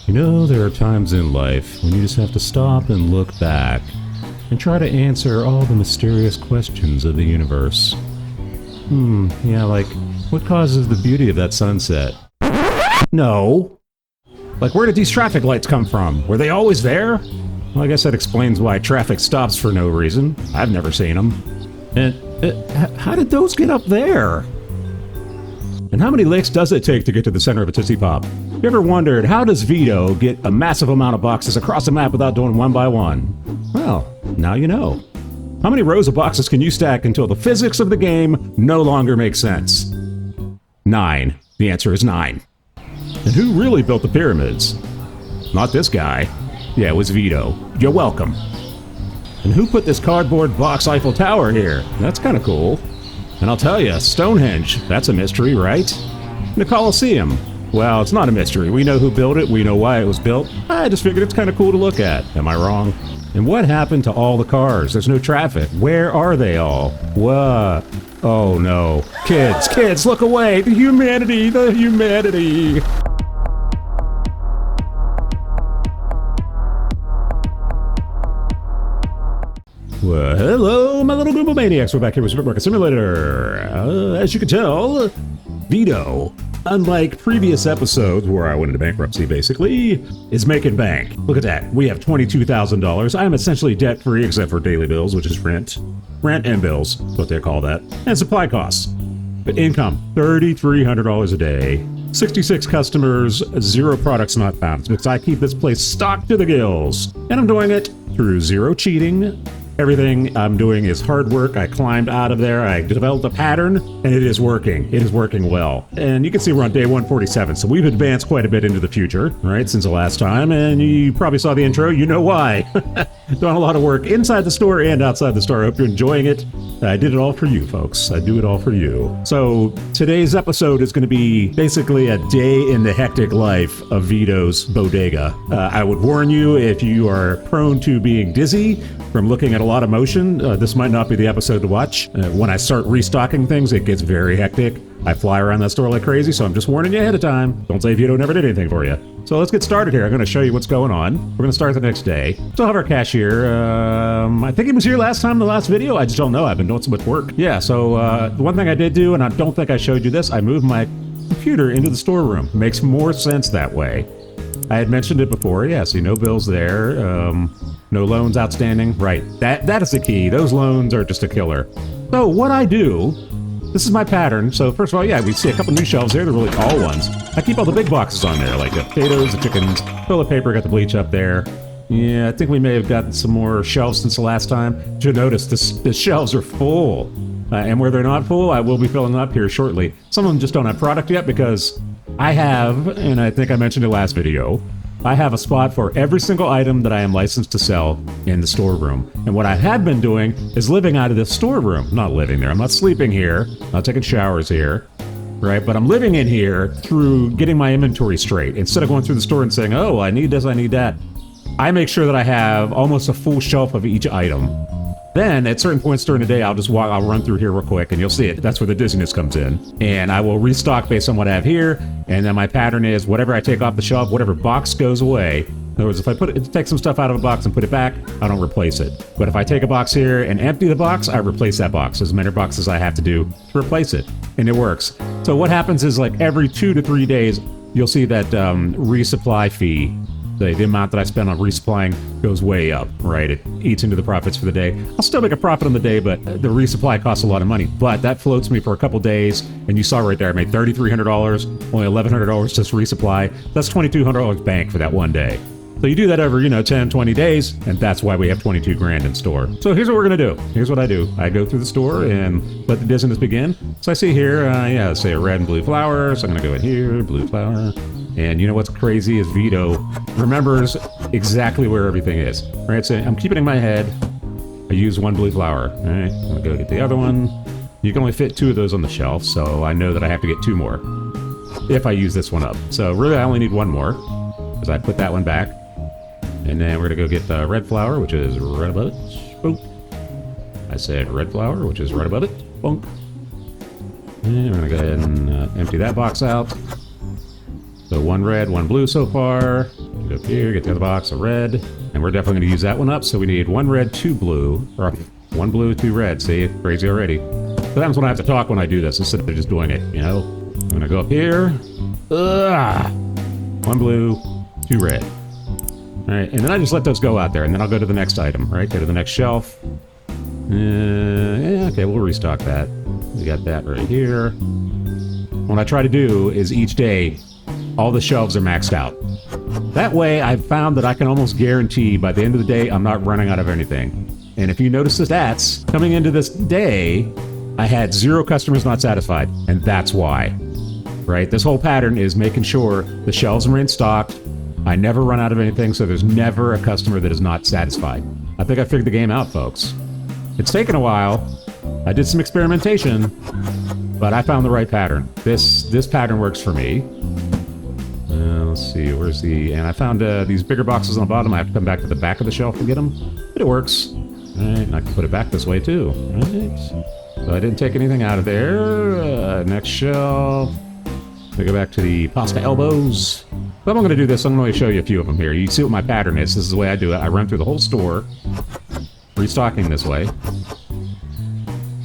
You know, there are times in life when you just have to stop and look back and try to answer all the mysterious questions of the universe. Yeah, like, what causes the beauty of that sunset? No. Like, where did these traffic lights come from? Were they always there? Well, I guess that explains why traffic stops for no reason. I've never seen them. And how did those get up there? And how many licks does it take to get to the center of a Tootsie Pop? You ever wondered, how does VEEDO get a massive amount of boxes across the map without doing one by one? Well, now you know. How many rows of boxes can you stack until the physics of the game no longer makes sense? 9. The answer is 9. And who really built the pyramids? Not this guy. Yeah, it was VEEDO. You're welcome. And who put this cardboard box Eiffel Tower here? That's kind of cool. And I'll tell you, Stonehenge, that's a mystery, right? And the Colosseum. Well, it's not a mystery. We know who built it. We know why it was built. I just figured it's kind of cool to look at. Am I wrong? And what happened to all the cars? There's no traffic. Where are they all? What? Oh no. Kids, look away! The humanity! Well, hello, my little group of maniacs. We're back here with Supermarket Simulator. As you can tell, VEEDO, unlike previous episodes where I went into bankruptcy, basically, is making bank. Look at that. We have $22,000. I'm essentially debt-free except for daily bills, which is rent. Rent and bills, is what they call that. And supply costs. But income, $3,300 a day. 66 customers, 0 products not found. It's because I keep this place stocked to the gills. And I'm doing it through 0 cheating. Everything I'm doing is hard work. I climbed out of there. I developed a pattern, and it is working. It is working well. And you can see we're on day 147, so we've advanced quite a bit into the future, right, since the last time. And you probably saw the intro. You know why. Done a lot of work inside the store and outside the store. I hope you're enjoying it. I did it all for you, folks. I do it all for you. So today's episode is going to be basically a day in the hectic life of VEEDO's bodega. I would warn you, if you are prone to being dizzy from looking at a lot of motion, this might not be the episode to watch. When I start restocking things, it gets very hectic. I fly around that store like crazy, so I'm just warning you ahead of time. Don't say VEEDO never did anything for you. So let's get started here. I'm going to show you what's going on. We're going to start the next day. Still have our cashier. I think he was here last time in the last video. I just don't know. I've been doing so much work. Yeah, so the one thing I did do, and I don't think I showed you this, I moved my computer into the storeroom. Makes more sense that way. I had mentioned it before. Yeah, see, no bills there. No loans outstanding. Right. That is the key. Those loans are just a killer. So what I do, this is my pattern. So first of all, yeah, we see a couple new shelves there. They're really tall ones. I keep all the big boxes on there, like the potatoes, the chickens, toilet paper, got the bleach up there. Yeah, I think we may have gotten some more shelves since the last time. You'll notice the shelves are full. And where they're not full, I will be filling them up here shortly. Some of them just don't have product yet because I have, and I think I mentioned it last video, I have a spot for every single item that I am licensed to sell in the storeroom. And what I have been doing is living out of this storeroom. Not living there. I'm not sleeping here. I'm not taking showers here. Right? But I'm living in here through getting my inventory straight. Instead of going through the store and saying, oh, I need this, I need that. I make sure that I have almost a full shelf of each item. Then, at certain points during the day, I'll run through here real quick, and you'll see it. That's where the dizziness comes in. And I will restock based on what I have here, and then my pattern is whatever I take off the shelf, whatever box goes away. In other words, if I take some stuff out of a box and put it back, I don't replace it. But if I take a box here and empty the box, I replace that box. As many boxes I have to do to replace it, and it works. So what happens is, like, every 2 to 3 days, you'll see that resupply fee. The amount that I spend on resupplying goes way up, right? It eats into the profits for the day. I'll still make a profit on the day, but the resupply costs a lot of money. But that floats me for a couple days, and you saw right there, I made $3,300, only $1,100 just resupply. That's $2,200 bank for that one day. So you do that over, 10, 20 days, and that's why we have 22 grand in store. So here's what we're gonna do. Here's what I do. I go through the store and let the dizziness begin. So I see here, let's say a red and blue flower. So I'm gonna go in here, blue flower. And you know what's crazy is VEEDO remembers exactly where everything is, right? So I'm keeping it in my head. I use one blue flower. All right, I'm gonna go get the other one. You can only fit 2 of those on the shelf, so I know that I have to get 2 more if I use this one up. So really I only need 1 more, because I put that one back. And then we're gonna go get the red flower, which is right above it. Boom. I said red flower, which is right above it. Bonk. And we're gonna go ahead and empty that box out. So 1 red, 1 blue so far. Go up here, get the other box of red. And we're definitely going to use that one up. So we need 1 red, 2 blue. Or 1 blue, 2 red. See, crazy already. Sometimes when I have to talk when I do this instead of just doing it, you know? I'm going to go up here. 1 blue, 2 red. Alright, and then I just let those go out there. And then I'll go to the next item, right? Go to the next shelf. Yeah, okay, we'll restock that. We got that right here. What I try to do is each day, all the shelves are maxed out. That way, I've found that I can almost guarantee by the end of the day, I'm not running out of anything. And if you notice the stats, coming into this day, I had 0 customers not satisfied. And that's why. Right? This whole pattern is making sure the shelves remain stocked. I never run out of anything, so there's never a customer that is not satisfied. I think I figured the game out, folks. It's taken a while. I did some experimentation, but I found the right pattern. This pattern works for me. Let's see, where's the... And I found these bigger boxes on the bottom. I have to come back to the back of the shelf to get them, but it works. All right, and I can put it back this way too. All right. So I didn't take anything out of there. Next shelf. We go back to the pasta elbows. So I'm going to do this. I'm going to show you a few of them here. You see what my pattern is. This is the way I do it. I run through the whole store, restocking this way.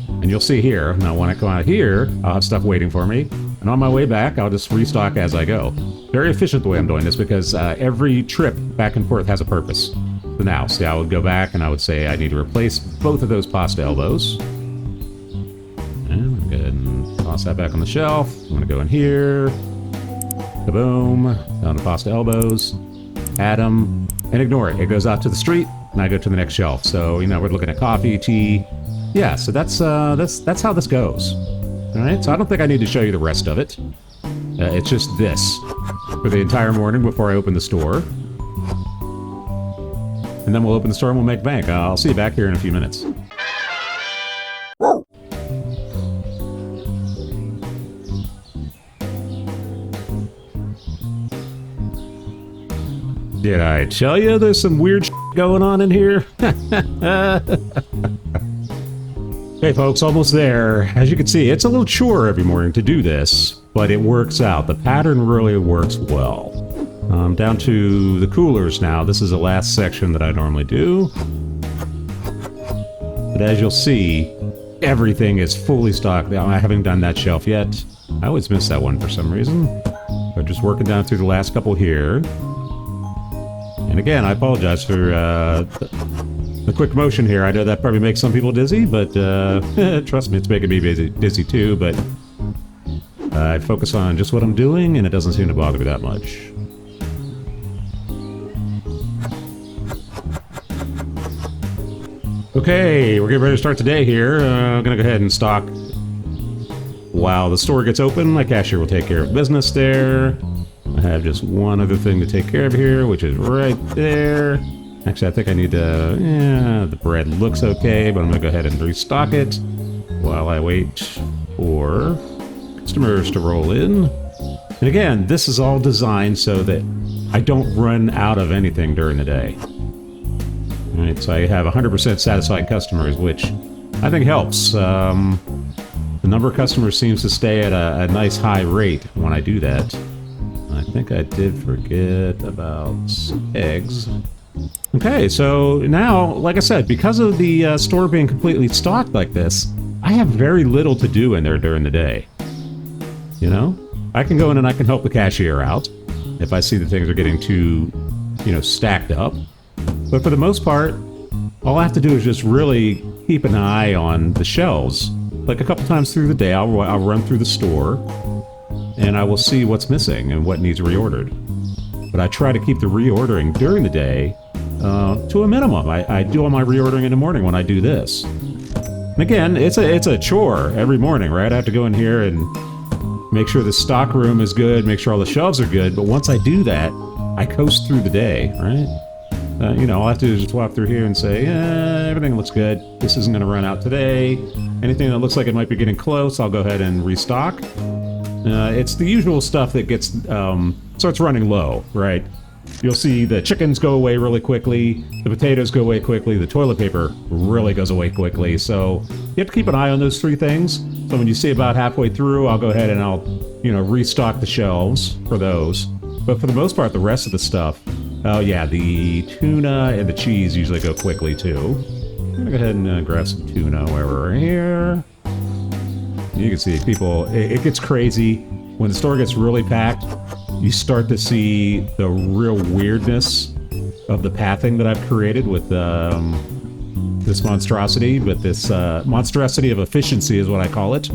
And you'll see here, now when I come out here, I'll have stuff waiting for me. And on my way back, I'll just restock as I go. Very efficient the way I'm doing this because every trip back and forth has a purpose. So now, see, I would go back and I would say I need to replace both of those pasta elbows. And I'm going to toss that back on the shelf. I'm going to go in here. Kaboom. Down to pasta elbows. Add them. And ignore it. It goes out to the street, and I go to the next shelf. So, you know, we're looking at coffee, tea. Yeah, so that's how this goes. All right, so I don't think I need to show you the rest of it. It's just this for the entire morning before I open the store. And then we'll open the store and we'll make bank. I'll see you back here in a few minutes. Did I tell you there's some weird shit going on in here? Hey folks, almost there. As you can see, it's a little chore every morning to do this, but it works out. The pattern really works well. Down to the coolers now. This is the last section that I normally do. But as you'll see, everything is fully stocked. Now, I haven't done that shelf yet. I always miss that one for some reason. But just working down through the last couple here. And again, I apologize for the quick motion here. I know that probably makes some people dizzy, but trust me, it's making me dizzy too, but I focus on just what I'm doing, and it doesn't seem to bother me that much. Okay, we're getting ready to start the day here. I'm going to go ahead and stock. While the store gets open, my cashier will take care of business there. I have just one other thing to take care of here, which is right there. Actually, I think I need to... Yeah, the bread looks okay, but I'm going to go ahead and restock it while I wait for customers to roll in. And again, this is all designed so that I don't run out of anything during the day. All right, so I have 100% satisfied customers, which I think helps. The number of customers seems to stay at a nice high rate when I do that. I think I did forget about eggs. Okay, so now, like I said, because of the store being completely stocked like this, I have very little to do in there during the day. You know? I can go in and I can help the cashier out if I see that things are getting too, you know, stacked up. But for the most part, all I have to do is just really keep an eye on the shelves. Like a couple times through the day, I'll run through the store, and I will see what's missing and what needs reordered. But I try to keep the reordering during the day to a minimum. I do all my reordering in the morning when I do this. And again, it's a chore every morning, right? I have to go in here and make sure the stock room is good, make sure all the shelves are good. But once I do that, I coast through the day, right? You know, all I have to do is just walk through here and say, everything looks good. This isn't going to run out today. Anything that looks like it might be getting close, I'll go ahead and restock. It's the usual stuff that gets starts running low, right? you'll see the chickens go away really quickly, the potatoes go away quickly, the toilet paper really goes away quickly. So you have to keep an eye on those three things. So when you see about halfway through, I'll go ahead and I'll, you know, restock the shelves for those. But for the most part, the rest of the stuff, oh yeah, the tuna and the cheese usually go quickly too. I'm gonna go ahead and grab some tuna while we're here. You can see people, it gets crazy. When the store gets really packed, you start to see the real weirdness of the pathing that I've created with this monstrosity, but this monstrosity of efficiency is what I call it.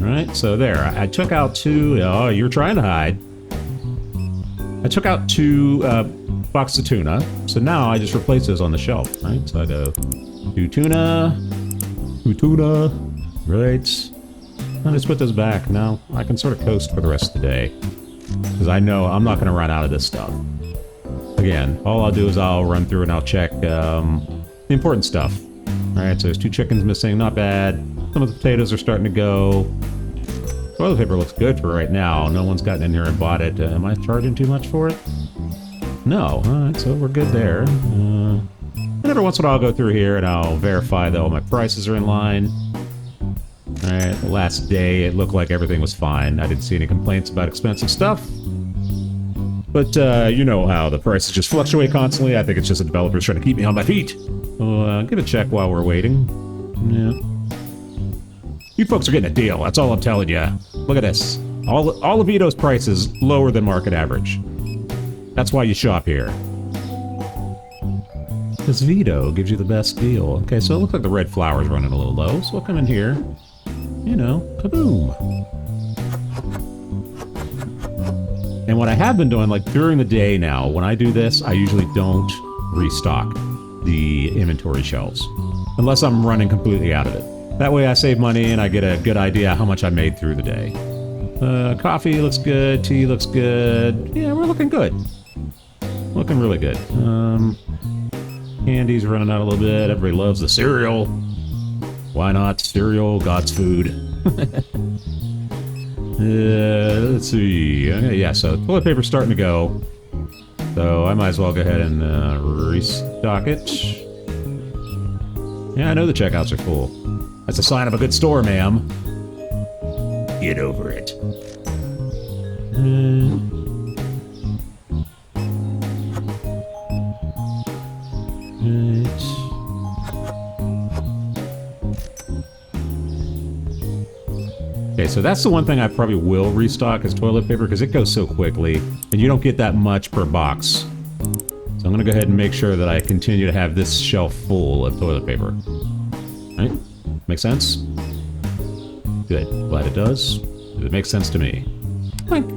Alright, so there. I took out two... Oh, you're trying to hide. I took out two boxes of tuna, so now I just replace those on the shelf, right? So I go, two tuna, right? I'll just put those back. Now I can sort of coast for the rest of the day, because I know I'm not going to run out of this stuff. Again, all I'll do is I'll run through and I'll check the important stuff. Alright, so there's two chickens missing, not bad. Some of the potatoes are starting to go. Toilet paper looks good for right now. No one's gotten in here and bought it. Am I charging too much for it? No. Alright, so we're good there. And every once in a while I'll go through here and I'll verify that all my prices are in line. Alright, the last day it looked like everything was fine. I didn't see any complaints about expensive stuff. But you know how the prices just fluctuate constantly. I think it's just the developers trying to keep me on my feet. So give it a check while we're waiting. Yeah. You folks are getting a deal, that's all I'm telling you. Look at this. All of VEEDO's prices lower than market average. That's why you shop here. Because VEEDO gives you the best deal. Okay, so it looks like the red flower's running a little low, so we'll come in here. You know, kaboom. And what I have been doing, like during the day now, when I do this, I usually don't restock the inventory shelves. Unless I'm running completely out of it. That way I save money and I get a good idea how much I made through the day. Coffee looks good, tea looks good. Yeah, we're looking good. Looking really good. Candy's running out a little bit. Everybody loves the cereal. Why not? Cereal, God's food. Let's see. Okay, yeah, so toilet paper's starting to go. So I might as well go ahead and restock it. Yeah, I know the checkouts are full. That's a sign of a good store, ma'am. Get over it. Okay, so that's the one thing I probably will restock is toilet paper, because it goes so quickly, and you don't get that much per box. So I'm going to go ahead and make sure that I continue to have this shelf full of toilet paper. Right? Make sense? Good. Glad it does. It makes sense to me. Clink.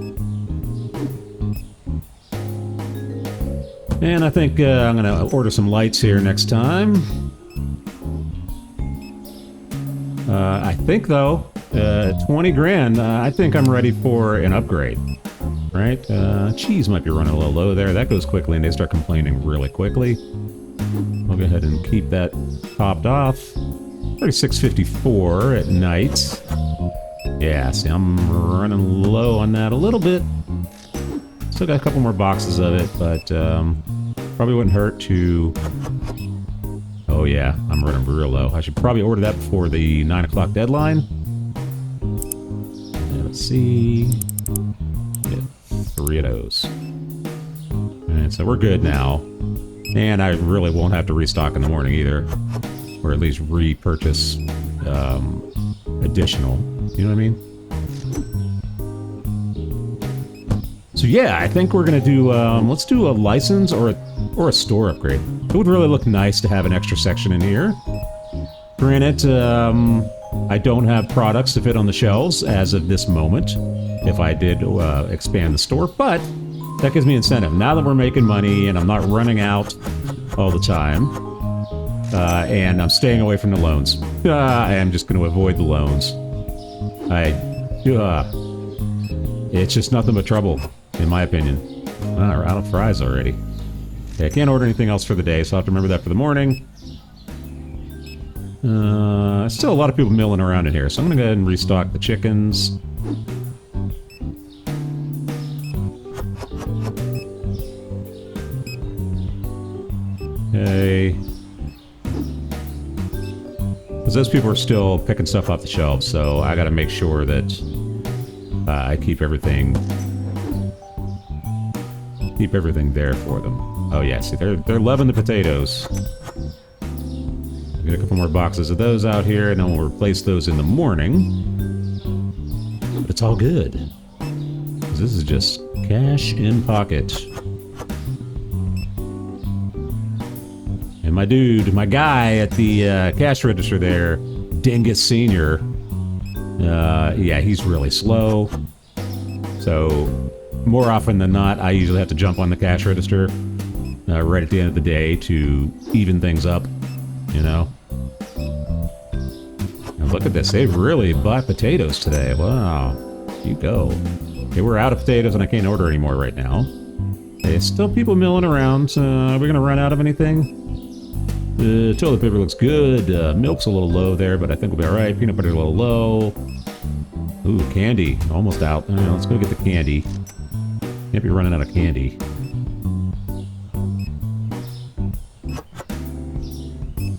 And I think I'm going to order some lights here next time. I think, though, 20 grand, I think I'm ready for an upgrade. Right? Cheese might be running a little low there. That goes quickly, and they start complaining really quickly. I'll go ahead and keep that topped off. 36.54 at night. Yeah, see, I'm running low on that a little bit. Still got a couple more boxes of it, but probably wouldn't hurt to... Oh yeah, I'm running real low. I should probably order that before the 9 o'clock deadline. And let's see... Get 3 of those. And so we're good now. And I really won't have to restock in the morning either. Or at least repurchase additional. You know what I mean? So yeah, I think we're gonna do. Let's do a license or a store upgrade. It would really look nice to have an extra section in here. Granted, I don't have products to fit on the shelves as of this moment. If I did expand the store, but that gives me incentive. Now that we're making money and I'm not running out all the time. And I'm staying away from the loans. I am just going to avoid the loans. It's just nothing but trouble, in my opinion. We're out of fries already. Okay, I can't order anything else for the day, so I'll have to remember that for the morning. Still a lot of people milling around in here, so I'm gonna go ahead and restock the chickens. Okay. Because those people are still picking stuff off the shelves, so I gotta make sure that I keep everything there for them. Oh yeah, see, they're loving the potatoes. Get a couple more boxes of those out here, and then we'll replace those in the morning. But it's all good. Because this is just cash in pocket. And my dude, my guy at the cash register there, Dingus Senior, yeah, he's really slow. So, more often than not, I usually have to jump on the cash register right at the end of the day to even things up, you know? And look at this, they've really bought potatoes today. Wow, you go. Okay, we're out of potatoes and I can't order anymore right now. There's still people milling around. Are we gonna run out of anything? Toilet paper looks good. Milk's a little low there, but I think we'll be alright. Peanut butter's a little low. Ooh, candy. Almost out. Let's go get the candy. Can't be running out of candy.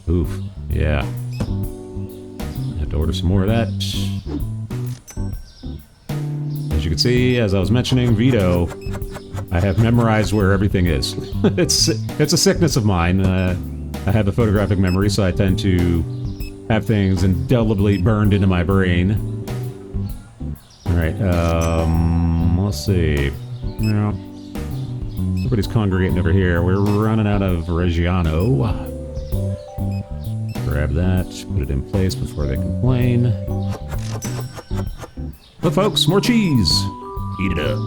Oof. Yeah. Have to order some more of that. As you can see, as I was mentioning, VEEDO, I have memorized where everything is. It's a sickness of mine. I have a photographic memory, so I tend to have things indelibly burned into my brain. Alright, let's see. Well, everybody's congregating over here. We're running out of Reggiano. Grab that, put it in place before they complain. Look, folks, more cheese! Eat it up.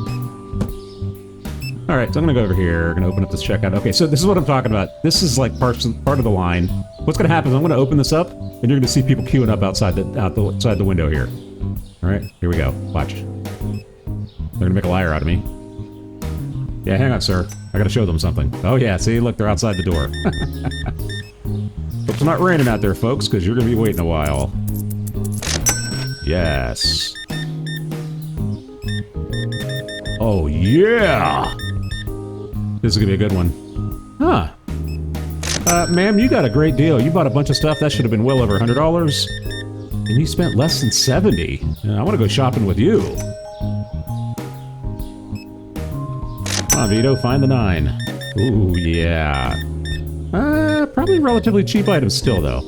Alright, so I'm gonna go over here, gonna open up this checkout. Okay, so this is what I'm talking about. This is like part of the line. What's gonna happen is I'm gonna open this up, and you're gonna see people queuing up outside the window here. Alright, here we go. Watch. They're gonna make a liar out of me. Yeah, hang on, sir. I gotta show them something. Oh yeah, see, look, they're outside the door. Hope it's not raining out there, folks, because you're gonna be waiting a while. Yes. Oh yeah! This is gonna be a good one. Huh. Ma'am, you got a great deal. You bought a bunch of stuff. That should have been well over $100. And you spent less than 70. I want to go shopping with you. Come on, VEEDO, find the 9. Ooh, yeah. Probably relatively cheap items still, though.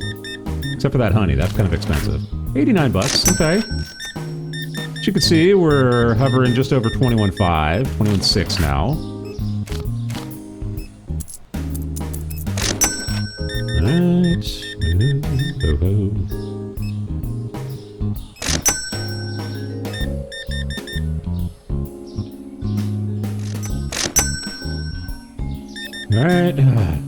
Except for that honey. That's kind of expensive. 89 bucks. Okay. As you can see, we're hovering just over 21.5, 21.6 now. Alright. Alright.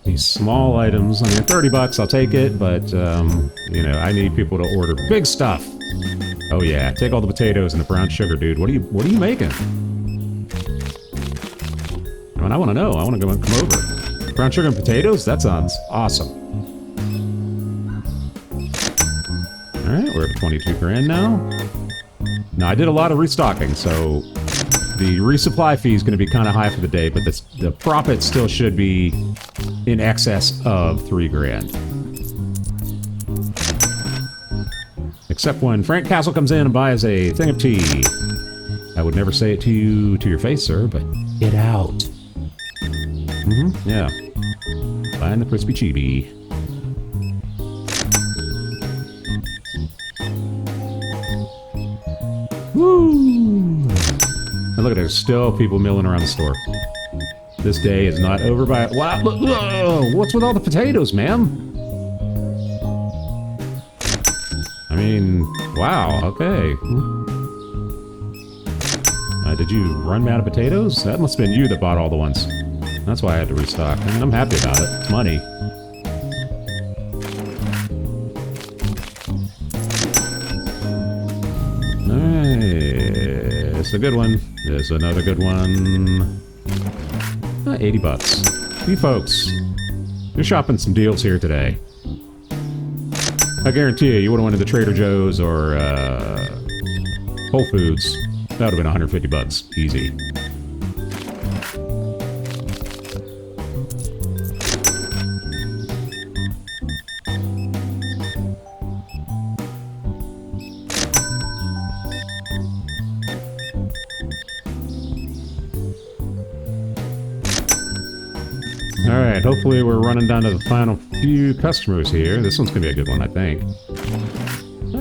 These small items, I mean, 30 bucks, I'll take it, but, you know, I need people to order big stuff. Oh yeah, take all the potatoes and the brown sugar, dude. What are you making? I mean, I want to know. I want to come over. Brown sugar and potatoes? That sounds awesome. Alright, we're at 22 grand now. Now, I did a lot of restocking, so the resupply fee is going to be kind of high for the day, but the profit still should be in excess of 3 grand. Except when Frank Castle comes in and buys a thing of tea. I would never say it to you to your face, sir, but get out. Mm-hmm, yeah. Buying the crispy chibi. Woo! And look at there's still people milling around the store. This day is not over by... Wow! Whoa, what's with all the potatoes, ma'am? I mean, wow, okay. Did you run me out of potatoes? That must have been you that bought all the ones. That's why I had to restock. I mean, I'm happy about it. It's money. Alright. It's a good one. There's another good one. 80 bucks. You folks, you're shopping some deals here today. I guarantee you would have went to the Trader Joe's or Whole Foods. That would have been 150 bucks. Easy. Alright, hopefully we're running down to the final few customers here. This one's gonna be a good one, I think.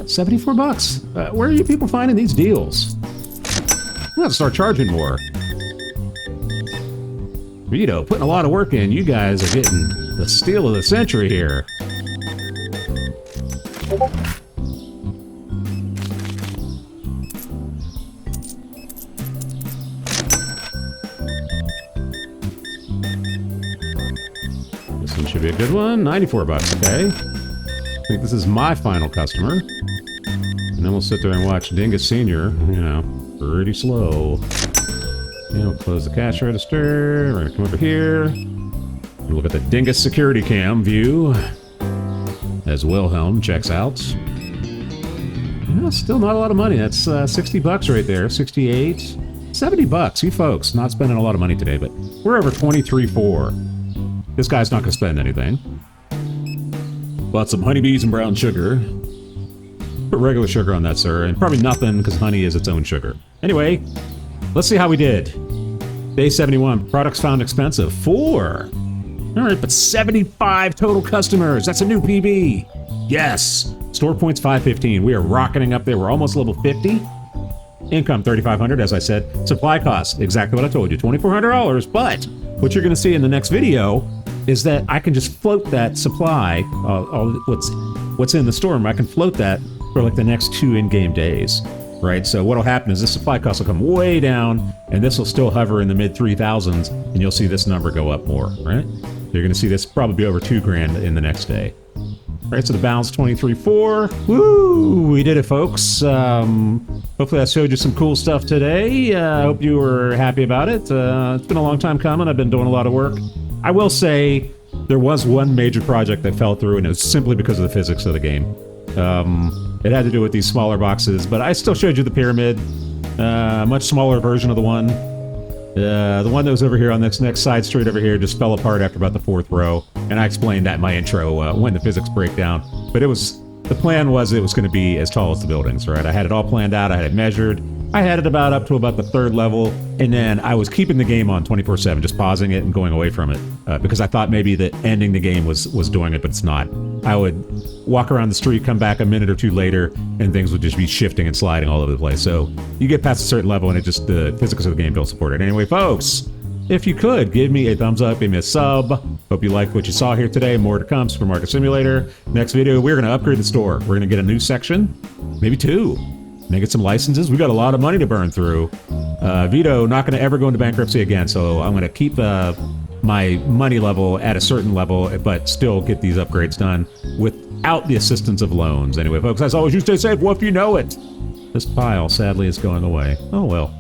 74 bucks. Where are you people finding these deals? I'm gonna start charging more. VEEDO, putting a lot of work in. You guys are getting the steal of the century here. This one should be a good one. 94 bucks, okay. I think this is my final customer. And then we'll sit there and watch Dingus Sr., you know, pretty slow. And we'll close the cash register. We're gonna come over here. And look at the Dingus security cam view. As Wilhelm checks out. Yeah, still not a lot of money. That's 60 bucks right there. 68. 70 bucks. You folks, not spending a lot of money today, but we're over 23.4. This guy's not gonna spend anything. Bought some honeybees and brown sugar. Put regular sugar on that, sir, and probably nothing because honey is its own sugar. Anyway, let's see how we did. Day 71, products found expensive, 4. All right, but 75 total customers. That's a new PB. Yes. Store points 515. We are rocketing up there. We're almost level 50. Income 3,500, as I said. Supply costs, exactly what I told you, $2,400. But what you're going to see in the next video is that I can just float that supply, all what's in the store. I can float that for like the next 2 in-game days, right? So what'll happen is this supply cost will come way down, and this will still hover in the mid 3,000s, and you'll see this number go up more, right? You're going to see this probably be over 2 grand in the next day. All right, so the balance 23.4. Woo! We did it, folks. Hopefully I showed you some cool stuff today. I hope you were happy about it. It's been a long time coming. I've been doing a lot of work. I will say there was one major project that fell through, and it was simply because of the physics of the game. It had to do with these smaller boxes, but I still showed you the pyramid. Much smaller version of the one. The one that was over here on this next side street over here just fell apart after about the 4th row, and I explained that in my intro when the physics break down. But the plan was it was going to be as tall as the buildings, right? I had it all planned out, I had it measured. I had it up to about the 3rd level, and then I was keeping the game on 24/7, just pausing it and going away from it, because I thought maybe that ending the game was doing it, but it's not. I would walk around the street, come back a minute or 2 later, and things would just be shifting and sliding all over the place. So you get past a certain level, and the physics of the game don't support it. Anyway, folks, if you could, give me a thumbs up, give me a sub. Hope you liked what you saw here today. More to come, Supermarket Simulator. Next video, we're going to upgrade the store. We're going to get a new section, maybe 2. And get some licenses. We got a lot of money to burn through. VEEDO not going to ever go into bankruptcy again, so I'm going to keep my money level at a certain level, but still get these upgrades done without the assistance of loans. Anyway, folks, as always, you stay safe. What if you know it? This pile, sadly, is going away. Oh well.